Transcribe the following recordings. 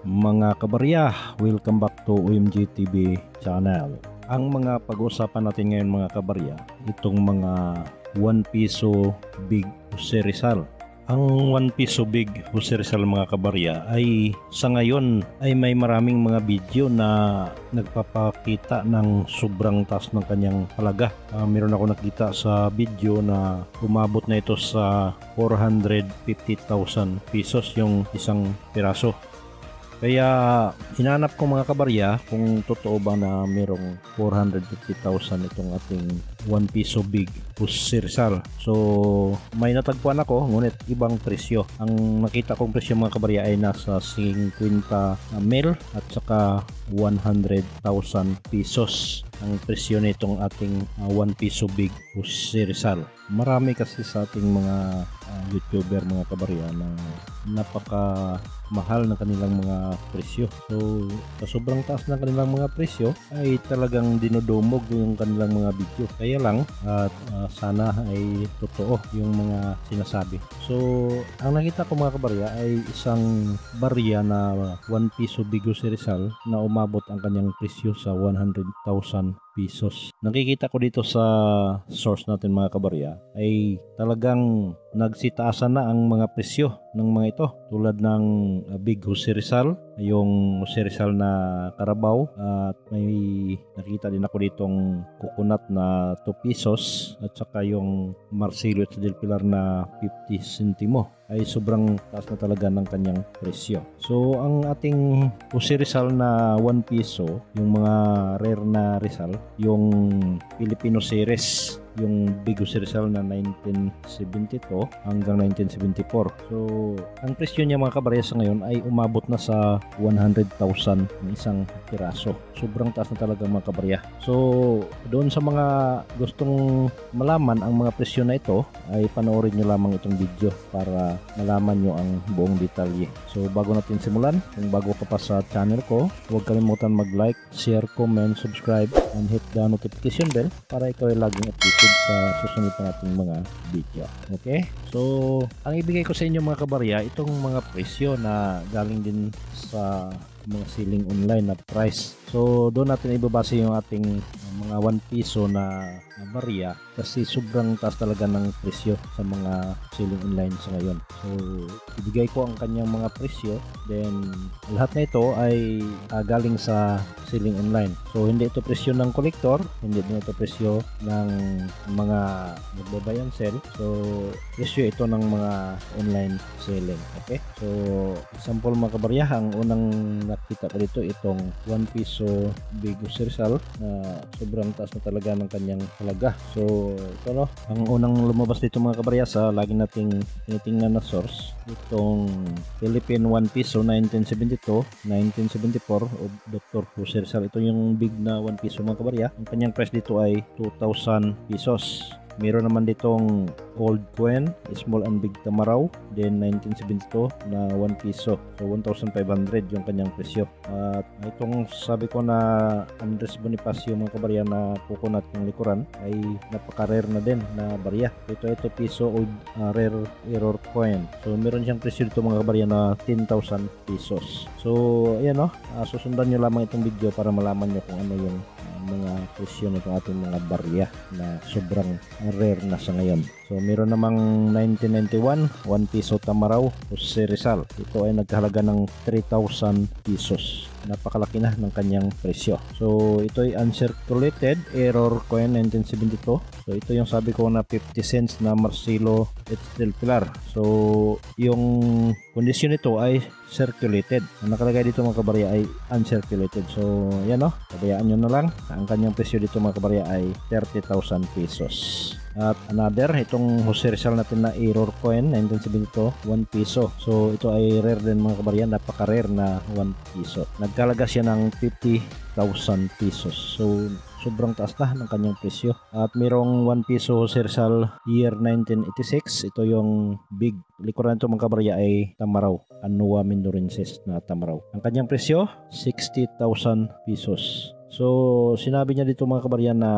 Mga kabarya, welcome back to OMG TV channel. Ang mga pag-uusapan natin ngayon mga kabarya, itong mga 1 piso Big Jose Rizal. Ang 1 piso Big Jose Rizal mga kabarya ay sa ngayon ay may maraming mga video na nagpapakita ng sobrang taas ng kanyang halaga. Meron ako nakita sa video na umabot na ito sa 450,000 pesos yung isang piraso. Kaya hinanap ko mga kabarya kung totoo ba na merong 450,000 itong ating 1 piso Big Jose Rizal. So may natagpuan ako ngunit ibang presyo. Ang nakita kong presyo mga kabarya ay nasa 50 mil at saka 100,000 pesos ang presyo nitong ating 1 piso Big Jose Rizal. Marami kasi sa ating mga YouTuber mga kabarya na napaka mahal ng kanilang mga presyo. So sa sobrang taas ng kanilang mga presyo ay talagang dinudumog yung kanilang mga video. Kaya lang at sana ay totoo yung mga sinasabi. So ang nakita ko mga kabarya ay isang barya na 1 piso Big Jose Rizal na umabot ang kanyang presyo sa 100,000 pesos. Nakikita ko dito sa source natin mga kabarya ay talagang nagsitaasan na ang mga presyo ng mga ito tulad ng Big Jose Rizal, yung Jose Rizal na Carabao at may nakita din ako ditong coconut na 2 pesos at saka yung Marcelo del Pilar na 50 centimo ay sobrang taas na talaga ng kanyang presyo. So ang ating Jose Rizal na 1 piso, yung mga rare na Rizal, yung Filipino series, yung Big Jose Rizal na 1972 hanggang 1974. So ang presyo niya mga kabarya sa ngayon ay umabot na sa 100,000 ng isang piraso. Sobrang taas na talaga mga kabarya. So doon sa mga gustong malaman ang mga presyo na ito ay panoorin nyo lamang itong video para malaman nyo ang buong detalye. So bago natin simulan, kung bago ka pa sa channel ko, huwag kalimutan mag-like, share, comment, subscribe, and hit the notification bell para ikaw ay laging updated sa susunod na ating mga video. Okay? So ang ibigay ko sa inyo mga kabarya, itong mga presyo na galing din sa mga selling online na price. So doon natin ibabase yung ating mga 1 piso na barya kasi sobrang taas talaga ng presyo sa mga selling online sa ngayon. So ibigay ko ang kanyang mga presyo, then lahat na ito ay galing sa selling online. So hindi ito presyo ng collector, hindi din ito presyo ng mga nagbabuy and sell. So presyo ito ng mga online selling. Okay? So example mga kabarya, ang unang nakita ko dito itong 1 piso Big Jose Rizal na sobrang taas na talaga ng kanyang halaga. So ito no, ang unang lumabas dito mga kabarya sa lagi nating tinitingnan na source, itong Philippine 1 piso 1972, 1974 of Dr. Jose Rizal. Ito yung big na 1 piso mga kabarya. Ang kanyang price dito ay 2,000 pesos. Meron naman ditong old coin, small and big tamaraw, then 1972 na 1 piso. So 1,500 yung kanyang presyo. At itong sabi ko na Andres Bonifacio mga kabarya na coconut yung likuran ay napaka-rare na din na barya. Ito piso old rare error coin. So meron siyang presyo dito mga kabarya na 10,000 pesos. So ayan no, susundan nyo lamang itong video para malaman nyo kung ano yung mga presyo nitong ating mga barya na sobrang rare na sa ngayon. So meron namang 1991 1 piso tamaraw Jose Rizal. Ito ay nagkahalaga ng 3,000 pesos. Napakalaki na ng kanyang presyo. So ito ay uncirculated error coin 1972. So ito yung sabi ko na 50 cents na Marcelo del Pilar. So yung kondisyon nito ay circulated. Ang nakalagay dito mga kabarya ay uncirculated. So yan o, kabayaan nyo na lang. Ang kanyang presyo dito mga kabarya ay 30,000 pesos. At another, itong Jose Rizal natin na error coin 1972, 1 piso. So ito ay rare din mga kabarya, napaka-rare na 1 piso. Nagkalaga siya ng 50,000 pesos. So sobrang taas na ng kanyang presyo. At mayroong 1 piso Jose Rizal year 1986. Ito yung big likuran nito mga kabarya ay tamaraw, Anua Mindorensis na tamaraw. Ang kanyang presyo 60,000 pesos. So sinabi niya dito mga kabarya na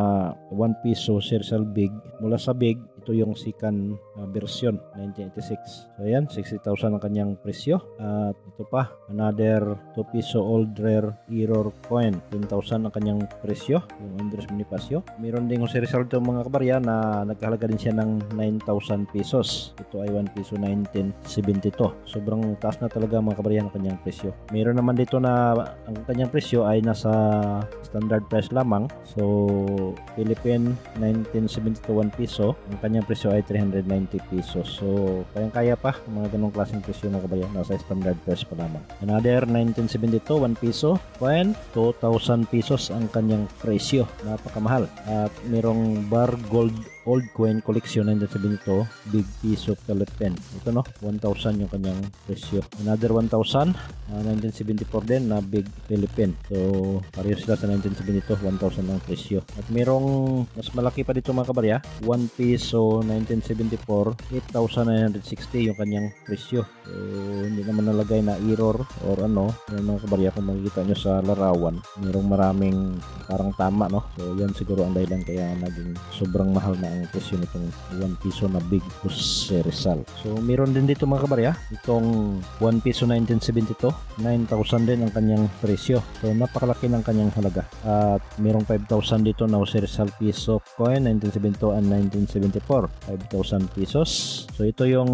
1 piso Jose Rizal big, mula sa big ito ito yung second version 1986. So ayan, 60,000 ang kanyang presyo. At ito pa, another 2 piso old rare error coin, 10,000 ang kanyang presyo, yung Andres Bonifacio. Meron din Jose Rizal ito mga kabarya na nagkahalaga din siya ng 9,000 pesos. Ito ay 1 piso 1972. Sobrang taas na talaga mga kabarya ng kanyang presyo. Meron naman dito na ang kanyang presyo ay nasa standard price lamang. So Philippine 1972 1 piso, ang kanyang presyo ay 390 pesos. So kayang-kaya pa ang mga ganong klaseng presyo mga kabarya, nasa standard price pa lamang. Another 1972 1 piso coin, 2,000 pesos ang kanyang presyo. Napakamahal. At merong bar gold old coin collection 1972 big piso Philippine. Ito no, 1,000 yung kanyang presyo. Another 1,000 1974 din na big Philippine. So pareho sila sa 1972, 1,000 ang presyo. At merong mas malaki pa dito mga kabarya, 1 piso 1974, 8,960 yung kanyang presyo. So hindi naman nalagay na error or ano. Yung mga kabarya, kung makikita nyo sa larawan, merong maraming parang tama no. So yan siguro ang dahilan kaya naging sobrang mahal na ang presyo nitong 1 piso na big Jose Rizal. So meron din dito mga kabarya, itong 1 piso 1972, 9,000 din ang kanyang presyo. So napakalaki ng kanyang halaga. At merong 5,000 dito na Jose Rizal piso coin 1972 and 1974, 5,000 pesos. So ito yung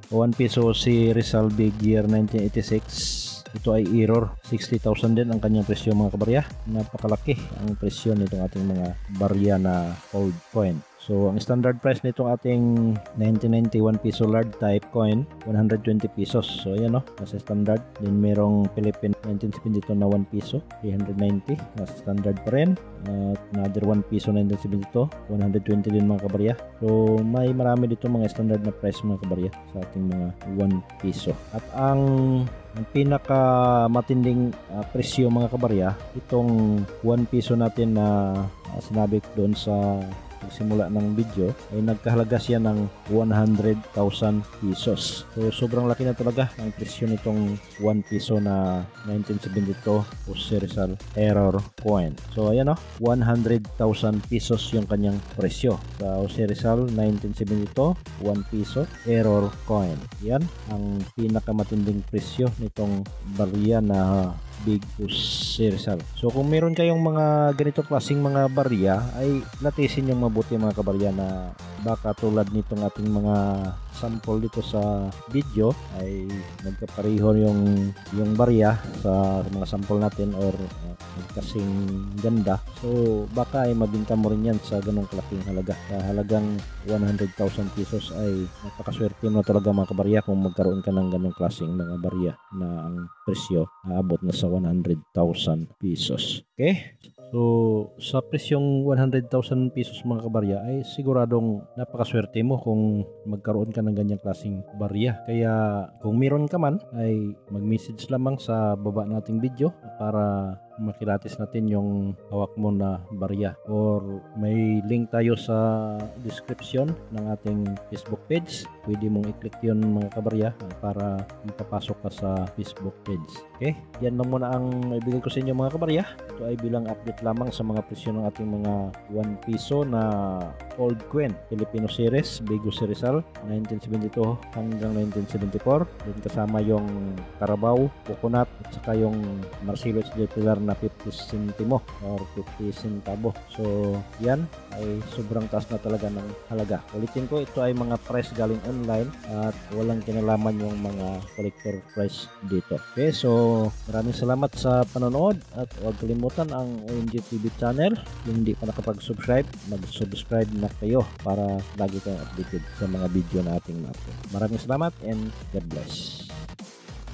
1 piso si Rizal big year 1986. Ito ay error, 60,000 din ang kanyang presyo mga kabarya. Napakalaki ang presyo nitong ating mga barya na old coin. So ang standard price nitong ating 1991 piso large type coin, 120 pesos. So ayan no, nasa standard. Then merong Philippine 1972 na 1 piso, 390, nasa standard pa rin. At another 1 piso 1972, 120 din mga kabarya. So may marami dito mga standard na price mga kabarya sa ating mga 1 piso. At ang pinaka matinding presyo mga kabarya, itong 1 piso natin na sinabi ko doon sa simula ng video, ay nagkahalaga siya ng 100,000 pesos. So sobrang laki na talaga ang presyo nitong 1 piso na 1972 Jose Rizal error coin. So ayan o, 100,000 pesos yung kanyang presyo sa Jose Rizal 1972 1 piso error coin. Yan ang pinakamatinding presyo nitong barya na big Jose Rizal. So kung meron kayong mga ganito klaseng mga barya, ay latisin yung mabuti mga kabarya na baka tulad nitong ating mga sample dito sa video ay nagkapareho yung barya sa mga sample natin or kasing ganda. So baka ay mabinta mo rin yan sa ganong kalaking halaga. Sa halagang 100,000 pesos ay napakaswerte mo talaga mga kabarya kung magkaroon ka ng ganong klaseng mga barya na ang presyo aabot na sa 100,000 pesos. Okay? So sa presyong 100,000 pesos mga kabarya ay siguradong napakaswerte mo kung magkaroon ka ng ganyang klaseng barya. Kaya kung meron ka man ay mag-message lamang sa baba nating video para makilatis natin yung hawak mo na barya, or may link tayo sa description ng ating Facebook page. Pwede mong i-click yun mga kabarya para mapapasok ka sa Facebook page. Okay, yan lang muna ang ibigay ko sa inyo mga kabarya. Ito ay bilang update lamang sa mga presyo ng ating mga 1 piso na old coin Filipino series big Jose Rizal 1972 hanggang 1974. Then kasama yung Carabao, Coconut at saka yung Marcelo H. Pilar na 50 centimo or 50 centavo. So yan ay sobrang taas na talaga ng halaga. Ulitin ko, ito ay mga price galing online at walang kinalaman yung mga collector price dito. Okay, so maraming salamat sa panonood at huwag kalimutan ang ONG TV channel. Kung hindi pa nakapag-subscribe, mag-subscribe na kayo para lagi kayong updated sa mga video na ating upload. Maraming salamat and God bless.